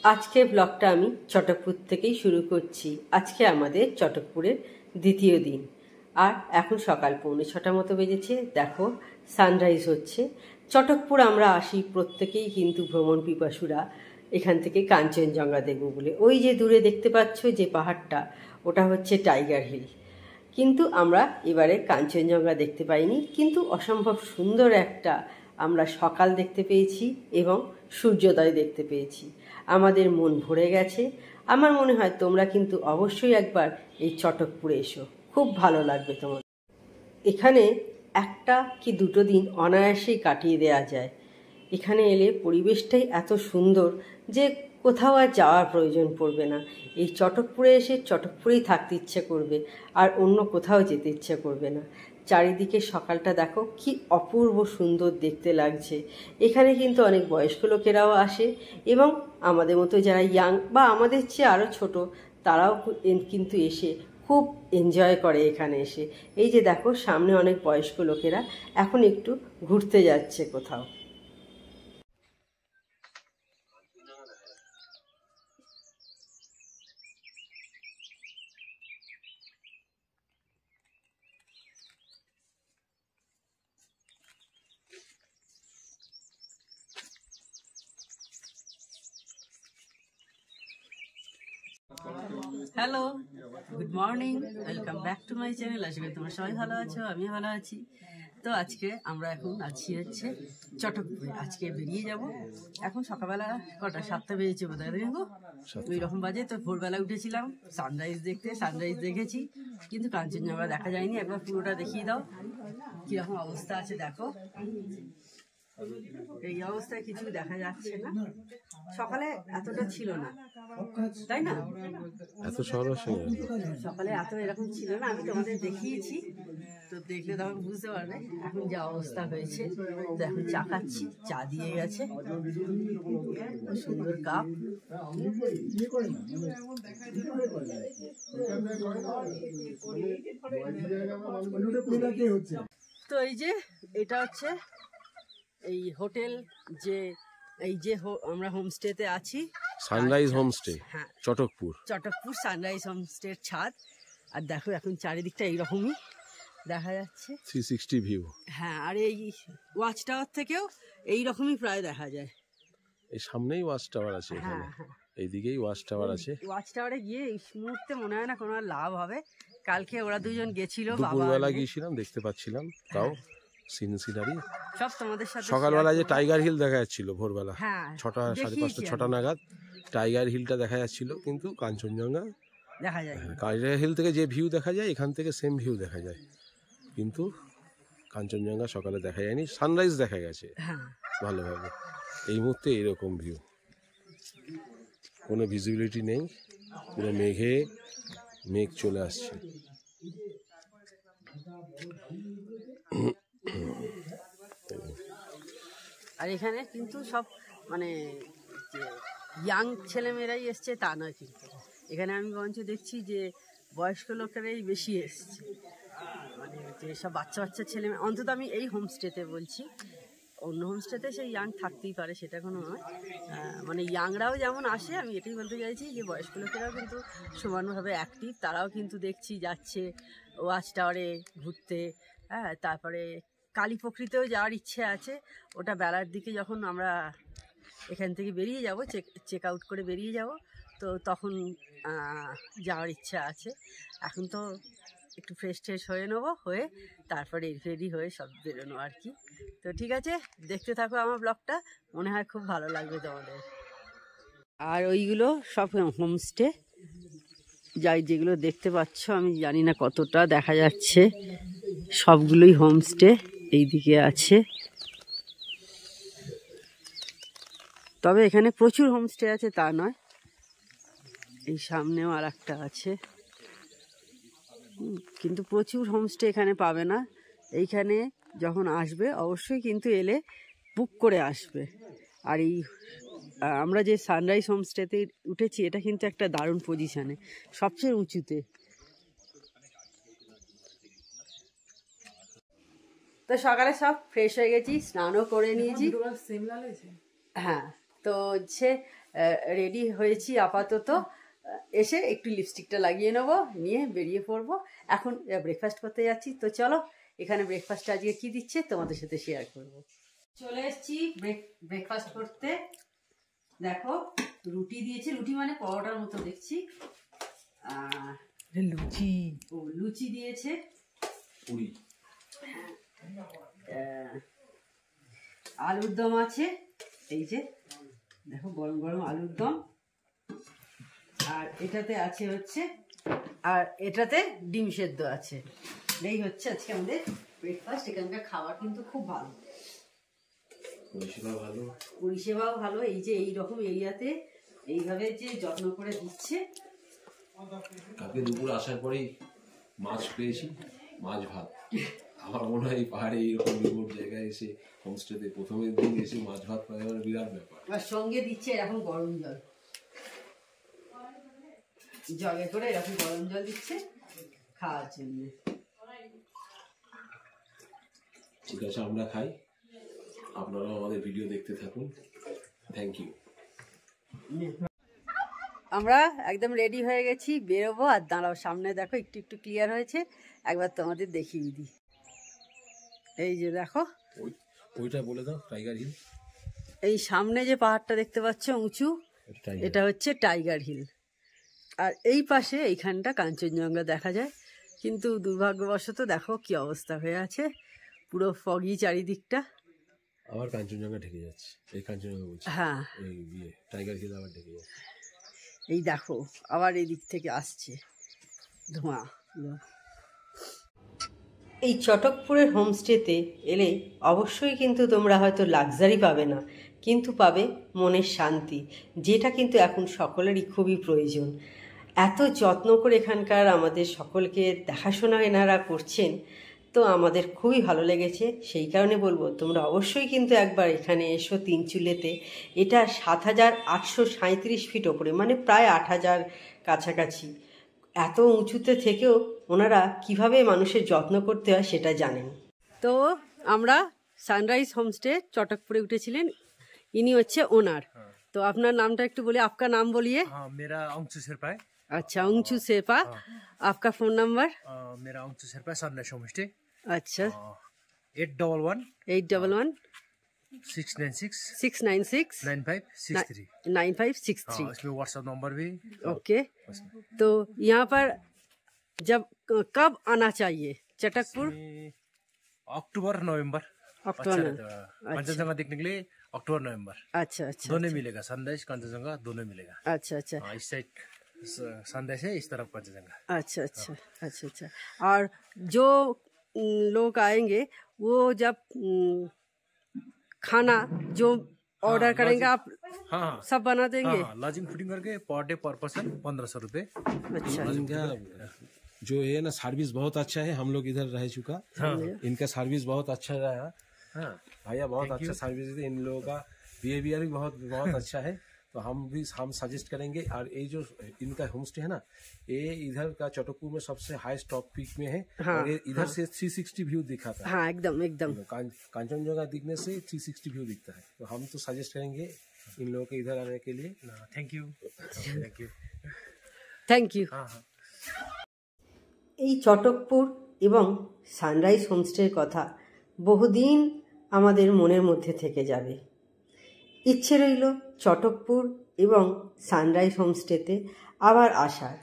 আজকে ব্লগটা আমি চটকপুর থেকেই শুরু করছি। আজকে আমাদের চটকপুরের দ্বিতীয় দিন, আর এখন সকাল 6:45 মতো বেজেছে। দেখো সানরাইজ হচ্ছে। চটকপুর আমরা আসি প্রত্যেকেই কিন্তু ভ্রমণ পিপাসুরা, এখান থেকে কাঞ্চনজঙ্ঘা দেখব বলে। ওই যে দূরে দেখতে পাচ্ছ যে পাহাড়টা, ওটা হচ্ছে টাইগার হিল। কিন্তু আমরা এবারে কাঞ্চনজঙ্ঘা দেখতে পাইনি, কিন্তু অসম্ভব সুন্দর একটা আমরা সকাল দেখতে পেয়েছি এবং সূর্যোদয় দেখতে পেয়েছি। আমাদের মন ভরে গেছে। আমার মনে হয় তোমরা কিন্তু অবশ্যই একবার এই চটকপুরে এসো, খুব ভালো লাগবে তোমার। এখানে একটা কি দুটো দিন অনায়াসেই কাটিয়ে দেওয়া যায়। এখানে এলে পরিবেশটাই এত সুন্দর যে কোথাও আর যাওয়ার প্রয়োজন পড়বে না। এই চটকপুরে এসে চটকপুরেই থাকতে ইচ্ছে করবে, আর অন্য কোথাও যেতে ইচ্ছে করবে না। চারিদিকে সকালটা দেখো কি অপূর্ব সুন্দর দেখতে লাগছে। এখানে কিন্তু অনেক বয়স্ক লোকেরাও আসে, এবং আমাদের মতো যারা ইয়াং বা আমাদের চেয়ে আরও ছোট, তারাও কিন্তু এসে খুব এনজয় করে এখানে এসে। এই যে দেখো সামনে অনেক বয়স্ক লোকেরা এখন একটু ঘুরতে যাচ্ছে কোথাও। Hello, good morning, welcome back to my channel. আশা করি তোমরা সবাই ভালো আছো, আমিও ভালো আছি। তো আজকে আমরা এখন আছি হচ্ছে চটকপুরে। আজকে বেরিয়ে যাব। এখন সকালবেলা কটা 7টা বেজেছে বোধহয়, দেখো ওই রকম বাজে। তো ভোরবেলা উঠেছিলাম সানরাইজ দেখতে, সানরাইজ দেখেছি, কিন্তু কাঞ্চনজঙ্ঘা দেখা যায়নি। একবার পুরোটা দেখিয়ে দাও কিরকম অবস্থা আছে। দেখো এই অবস্থায় কিছু দেখা যাচ্ছে না। সকালে এতটা ছিল না, তাই না? এত সকালে এত এরকম ছিল না। আমি তোমাদের দেখিয়েছি, তো দেখলে তখন বুঝতে পারবে এখন যা অবস্থা হয়েছে। তো এখন চা খাচ্ছি, চা দিয়ে গেছে সুন্দর কাপ। তো এই যে এটা হচ্ছে এই হোটেল, যে এই যে আমরা হোমস্টেতে আছি, সানরাইজ হোমস্টে। হ্যাঁ, চটকপুর সানরাইজ হোমস্টের ছাদ। আর দেখো এখন চারিদিকটা এইরকমই দেখা যাচ্ছে, 360 ভিউ। হ্যাঁ, আর এই ওয়াচ টাওয়ার থেকেও এইরকমই প্রায় দেখা যায়। এই সামনেই ওয়াচ টাওয়ার আছে, এখানে এইদিকেই ওয়াচ টাওয়ার আছে। ওয়াচ টাওয়ারে গিয়ে এই মুহূর্তে মনে হয় না কোনো লাভ হবে। কালকে ওরা দুজন গেছিল, দুপুরবেলা গিয়েছিলাম, দেখতে পাচ্ছিলাম, তাও সিনারি সব তোমাদের সাথে। সকালবেলা যে টাইগার হিল দেখা যাচ্ছিল ভোরবেলা, হ্যাঁ, 6টা 5:30 6টা নাগাদ টাইগার হিলটা দেখা যাচ্ছিল, কিন্তু কাঞ্চনজঙ্ঘা দেখা যায়। টাইগার হিল থেকে যে ভিউ দেখা যায় এখান থেকে সেম ভিউ দেখা যায়, কিন্তু কাঞ্চনজঙ্ঘা সকালে দেখা যায়নি। সানরাইজ দেখা গেছে ভালোভাবে। এই মুহূর্তে এরকম ভিউ, কোনো ভিজিবিলিটি নেই, পুরো মেঘ চলে আসছে। আর এখানে কিন্তু সব মানে ইয়াং ছেলেমেয়েরাই এসছে তা নয়, কিন্তু এখানে আমি বরঞ্চ দেখছি যে বয়স্ক লোকেরাই বেশি এসছে। মানে যে সব বাচ্চা বাচ্চা ছেলে, অন্তত আমি এই হোমস্টেতে বলছি। অন্য হোমস্টেতে সেই ইয়াং থাকতেই পারে, সেটা কোনো নয়। মানে ইয়াংরাও যেমন আসে, আমি এটাই বলতে চাইছি যে বয়স্ক লোকেরাও কিন্তু সমানভাবে অ্যাক্টিভ। তারাও কিন্তু দেখছি যাচ্ছে ওয়াচ টাওয়ারে ঘুরতে। হ্যাঁ, তারপরে কালীপোখরিতেও যাওয়ার ইচ্ছে আছে। ওটা বেলার দিকে যখন আমরা এখান থেকে বেরিয়ে যাব, চেক আউট করে বেরিয়ে যাব, তো তখন যাওয়ার ইচ্ছা আছে। এখন তো একটু ফ্রেশ হয়ে নেবো, হয়ে তারপরে রেডি হয়ে সব বেরোনো আর কি। তো ঠিক আছে, দেখতে থাকো আমার ব্লগটা, মনে হয় খুব ভালো লাগবে তোমাদের। আর ওইগুলো সব হোমস্টে, যেগুলো দেখতে পাচ্ছ, আমি জানি না কতটা দেখা যাচ্ছে, সবগুলোই হোমস্টে এইদিকে আছে। তবে এখানে প্রচুর হোমস্টে আছে তা নয়, এই সামনেও আর একটা আছে, কিন্তু প্রচুর হোমস্টে এখানে পাবে না। এইখানে যখন আসবে অবশ্যই কিন্তু এলে বুক করে আসবে। আর এই আমরা যে সানরাইজ হোমস্টেতে উঠেছি, এটা কিন্তু একটা দারুণ পজিশনে, সবচেয়ে উঁচুতে। তো সকালে সব ফ্রেশ হয়ে গেছি, স্নানও করে নিয়েছি। হ্যাঁ, তো হচ্ছে রেডি হয়েছি আপাতত, এসে একটু লিপস্টিকটা লাগিয়ে নেবো, নিয়ে বেরিয়ে পড়বো। এখন ব্রেকফাস্ট করতে যাচ্ছি, তো চলো এখানে ব্রেকফাস্টটা আজকে কি দিচ্ছে তোমাদের সাথে শেয়ার করব। চলে এসেছি ব্রেকফাস্ট করতে। দেখো রুটি দিয়েছে, রুটি মানে পরোটার মতো দেখছি। লুচি দিয়েছে, আলুর দম আছে, এই যে দেখো গরম গরম আলুর দম, আর এটাতে আছে হচ্ছে, আর এটাতে ডিম সেদ্ধ আছে। এই হচ্ছে আজকে আমাদের ব্রেকফাস্ট। এখানকার খাবার কিন্তু খুব ভালো, পরিষেবাও ভালো। এই যে এইরকম এরিয়াতে এইভাবে যে যত্ন করে দিচ্ছে। কালকে দুপুর আসার পরেই মাছ পেয়েছি, মাছ ভাত। আমার মনে হয় পাহাড়ে এইরকম রিমোট জায়গায় এসে হোমস্টেতে প্রথমের দিন এসে মাছ ভাত পাওয়া আমার বিরাট ব্যাপার। আর সঙ্গে দিচ্ছে এরকম গরম জল, জগে করে এরকম গরম জল দিচ্ছে খাওয়ার জন্য। ঠিক আছে, আমরা খাই, আপনারাও আমাদের ভিডিও দেখতে থাকুন। Thank you. আমরা একদম রেডি হয়ে গেছি, বেরোবো। আর দাঁড়াও, সামনে দেখো একটু একটু ক্লিয়ার হয়েছে, একবার তোমাদের দেখিয়ে দিই। এই যে দেখো, ওইটা বলে দাও, টাইগার হিল। এই সামনে যে পাহাড়টা দেখতে পাচ্ছ উঁচু, এটা হচ্ছে টাইগার হিল। আর এই পাশে এইখানটা কাঞ্চনজঙ্ঘা দেখা যায়, কিন্তু দুর্ভাগ্যবশত দেখো কি অবস্থা হয়ে আছে, পুরো ফগি চারিদিকটা। আবার কাঞ্চনজঙ্ঘা ঢেকে যাচ্ছে, এই কাঞ্চনজঙ্ঘা বলছি, হ্যাঁ এই টাইগার হিল আবার ঢেকে যাচ্ছে। এই দেখো আবার এই দিক থেকে আসছে ধোঁয়া। এই চটকপুরের হোমস্টেতে এলে অবশ্যই কিন্তু তোমরা হয়তো লাক্সারি পাবে না, কিন্তু পাবে মনের শান্তি, যেটা কিন্তু এখন সকলেরই খুবই প্রয়োজন। এত যত্ন করে এখানকার আমাদের সকলকে দেখাশোনা এনারা করছেন, তো আমাদের খুবই ভালো লেগেছে। সেই কারণে বলবো তোমরা অবশ্যই কিন্তু একবার এখানে এসো তিনচুলেতে। এটা ৭,৮৩৭ ফিট ওপরে, মানে প্রায় ৮,০০০ কাছাকাছি। এত উঁচুতে থেকেও ওনারা কিভাবে মানুষের যত্ন করতে হয় সেটা জানেন। তো আমরা সানরাইজ হোমস্টে চটকপুরে উঠেছিলেন, ইনি হচ্ছে ওনার। তো আপনার নামটা একটু বলে, आपका नाम बोलिए। मेरा अंशु शेरपा है। अच्छा, अंशु शेरपा। आपका फोन नंबर? मेरा अंशु शेरपा, सनराइज होमस्टे। अच्छा, 811 811 696 696 9563 9563। इसमें व्हाट्सएप नंबर भी। ओके, तो यहाँ पर जब कब आना चाहिए चटकपुर? अक्टूबर नवंबर। अक्टूबर, कंचनजंगा देखने के लिए अक्टूबर नवंबर। अच्छा अच्छा, दोनों मिलेगा, सनराइज कंचनजंगा दोनों मिलेगा। अच्छा अच्छा, इस साइड सनराइज है, इस तरफ कंचनजंगा। अच्छा अच्छा अच्छा अच्छा। और जो लोग आएंगे वो जब खाना जो ऑर्डर करेंगे आप हाँ सब बना देंगे? लॉजिंग फूडिंग करके पर डे पर पर्सन 1500 रुपये। अच्छा, इनका जो है ना सर्विस बहुत अच्छा है, हम लोग इधर रह चुका, इनका सर्विस बहुत अच्छा रहा। हाँ भैया, बहुत अच्छा सर्विस है, इन लोगों का बिहेवियर भी बहुत बहुत अच्छा है। तो हम सजेस्ट करेंगे। और ये जो इनका होमस्टे है ना, ये इधर का चटकपुर में सबसे हाईएस्ट टॉप पीक में है। हाँ, और ये इधर से 360 व्यू दिखाता है। हाँ एकदम एकदम, कांचनजंगा दिखने से 360 व्यू दिखता है। तो हम तो सजेस्ट करेंगे इन लोगों के इधर आने के लिए। Thank you thank you thank you. এই চটকপুর এবং সানরাইজ হোমস্টের কথা বহুদিন আমাদের মনের মধ্যে থেকে যাবে। ইচ্ছে রইল চটকপুর এবং সানরাইজ হোমস্টেতে আবার আসার।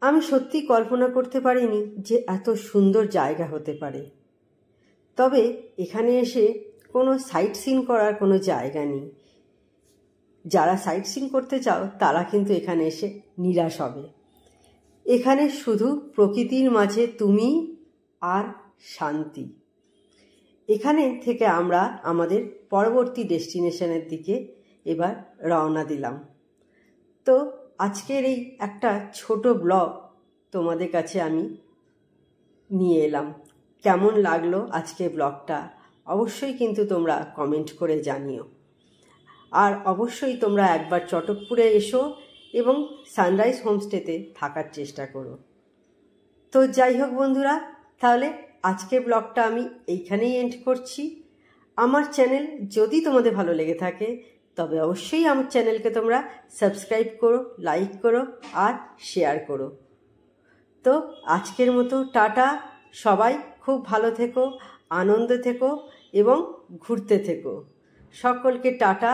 আমি সত্যি কল্পনা করতে পারিনি যে এত সুন্দর জায়গা হতে পারে। তবে এখানে এসে কোনো সাইট সিন করার কোনো জায়গা নেই। যারা সাইট সিন করতে চাও তারা কিন্তু এখানে এসে নিরাশ হবে। এখানে শুধু প্রকৃতির মাঝে তুমি আর শান্তি। এখানে থেকে আমরা আমাদের পরবর্তী ডেস্টিনেশনের দিকে এবার রওনা দিলাম। তো আজকের এই একটা ছোট ব্লগ তোমাদের কাছে আমি নিয়ে এলাম। কেমন লাগলো আজকের ব্লগটা অবশ্যই কিন্তু তোমরা কমেন্ট করে জানিও। আর অবশ্যই তোমরা একবার চটকপুরে এসো এবং সানরাইজ হোমস্টেতে থাকার চেষ্টা করো। তো যাই হোক বন্ধুরা, তাহলে আজকের ব্লগটা আমি এইখানেই এন্ড করছি। আমার চ্যানেল যদি তোমাদের ভালো লেগে থাকে তবে অবশ্যই আমার চ্যানেলকে তোমরা সাবস্ক্রাইব করো, লাইক করো আর শেয়ার করো। তো আজকের মতো টাটা, সবাই খুব ভালো থেকো, আনন্দে থেকো এবং ঘুরতে থেকো। সকলকে টাটা।